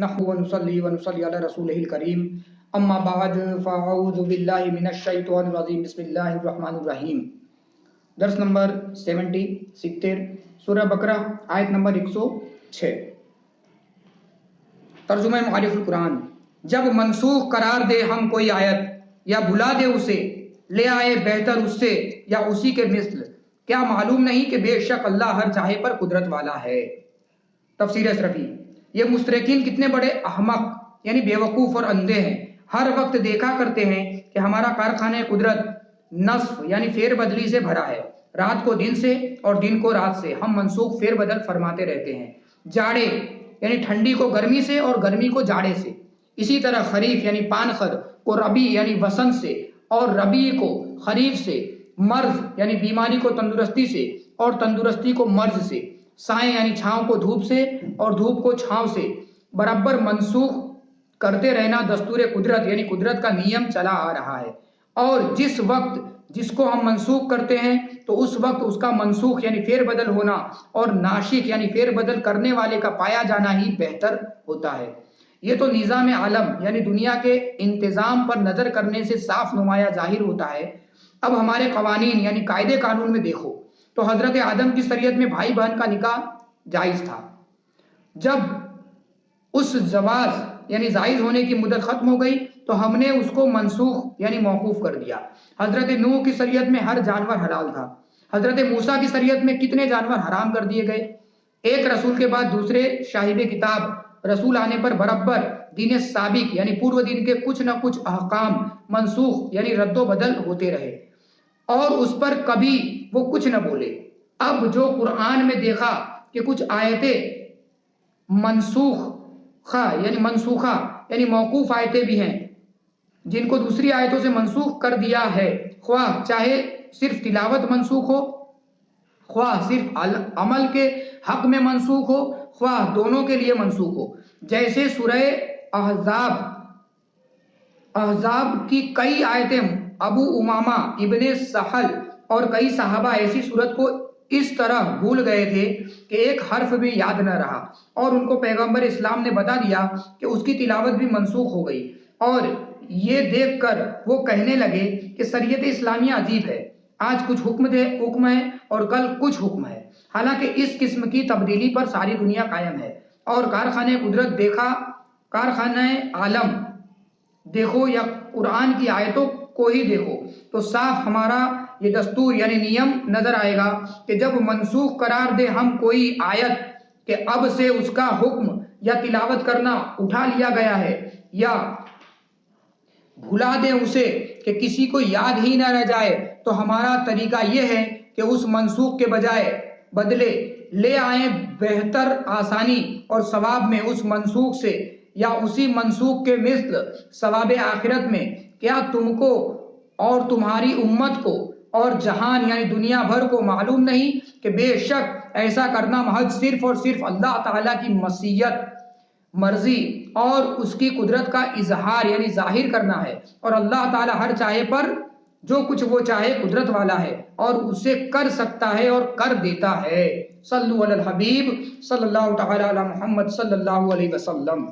نحمده ونصلي على رسوله الكريم اما بعد فاعوذ باللہ من الشیطان الرجیم بسم اللہ الرحمن الرحیم۔ درس نمبر 70 سورہ بقرہ آیت نمبر 106۔ ترجمہ معارف القرآن۔ جب منسوخ قرار دے ہم کوئی آیت یا بھلا دے اسے، لے آئے بہتر اس سے یا اسی کے مثل، کیا معلوم نہیں کہ بے شک اللہ ہر چاہے پر قدرت والا ہے۔ تفسیر اشرفی۔ یہ مشرکین کتنے بڑے احمق یعنی بیوقوف اور اندھے ہیں، ہر وقت دیکھا کرتے ہیں کہ ہمارا کارخانہ قدرت نصف یعنی فیر بدلی سے بھرا ہے، رات کو دن سے اور دن کو رات سے ہم منسوخ فیر بدل فرماتے رہتے ہیں، جاڑے یعنی ٹھنڈی کو گرمی سے اور گرمی کو جاڑے سے، اسی طرح خریف یعنی پانخر کو ربی یعنی وسنت سے اور ربی کو خریف سے، مرض یعنی بیماری کو تندرستی سے اور تندرستی کو مرض سے، سائیں یعنی چھاؤں کو دھوپ سے اور دھوپ کو چھاؤں سے، برابر منسوخ کرتے رہنا دستور قدرت یعنی قدرت کا نیم چلا آ رہا ہے، اور جس وقت جس کو ہم منسوخ کرتے ہیں تو اس وقت اس کا منسوخ یعنی فیر بدل ہونا اور ناشک یعنی فیر بدل کرنے والے کا پایا جانا ہی بہتر ہوتا ہے۔ یہ تو نظام عالم یعنی دنیا کے انتظام پر نظر کرنے سے صاف نمایاں ظاہر ہوتا ہے۔ اب ہمارے قوانین یعنی قاعدے قانون میں دیکھو تو حضرت آدم کی شریعت میں بھائی بہن کا نکاح جائز تھا، جب اس زواج یعنی زائد ہونے کی مدت ختم ہو گئی تو ہم نے اس کو منسوخ یعنی موقوف کر دیا۔ حضرت نوح کی شریعت میں ہر جانور حلال تھا، حضرت موسیٰ کی شریعت میں کتنے جانور حرام کر دیے گئے۔ ایک رسول کے بعد دوسرے صاحب کتاب رسول آنے پر برابر دین سابق یعنی پورو دین کے کچھ نہ کچھ احکام منسوخ یعنی رد و بدل ہوتے رہے اور اس پر کبھی وہ کچھ نہ بولے۔ اب جو قرآن میں دیکھا کہ کچھ آیتیں منسوخہ یعنی موقوف آیتیں بھی ہیں جن کو دوسری آیتوں سے منسوخ کر دیا ہے، خواہ چاہے صرف تلاوت منسوخ ہو، خواہ صرف عمل کے حق میں منسوخ ہو، خواہ دونوں کے لیے منسوخ ہو، جیسے سورہ احزاب کی کئی آیتیں ابو امامہ ابن سہل اور کئی صحابہ ایسی صورت کو اس طرح بھول گئے تھے کہ ایک حرف بھی یاد نہ رہا، اور ان کو پیغمبر اسلام نے بتا دیا کہ اس کی تلاوت بھی منسوخ ہو گئی، اور یہ دیکھ کر وہ کہنے لگے کہ شریعت اسلامیہ عجیب ہے، آج کچھ حکم ہے اور کل کچھ حکم ہے، حالانکہ اس قسم کی تبدیلی پر ساری دنیا قائم ہے۔ اور کارخانہ قدرت دیکھا، کارخانہ عالم دیکھو یا قرآن کی آیتوں کو ہی دیکھو تو صاف ہمارا یہ دستور یعنی نیم نظر آئے گا کہ جب منسوخ قرار دے ہم کوئی آیت کہ اب سے اس کا حکم یا تلاوت کرنا اٹھا لیا گیا ہے یا بھلا دے اسے کہ کسی کو یاد ہی نہ رہ جائے، تو ہمارا طریقہ یہ ہے کہ اس منسوخ کے بدلے لے آئیں بہتر آسانی اور ثواب میں اس منسوخ سے یا اسی منسوخ کے مثل ثواب آخرت میں۔ کیا تم کو اور تمہاری امت کو اور جہان یعنی دنیا بھر کو معلوم نہیں کہ بے شک ایسا کرنا محض صرف اور صرف اللہ تعالیٰ کی مشیت، مرضی اور اس کی قدرت کا اظہار یعنی ظاہر کرنا ہے، اور اللہ تعالیٰ ہر چاہے پر جو کچھ وہ چاہے قدرت والا ہے اور اسے کر سکتا ہے اور کر دیتا ہے۔ صلو علی الحبیب صلی اللہ تعالی علی محمد صلی اللہ علیہ وسلم۔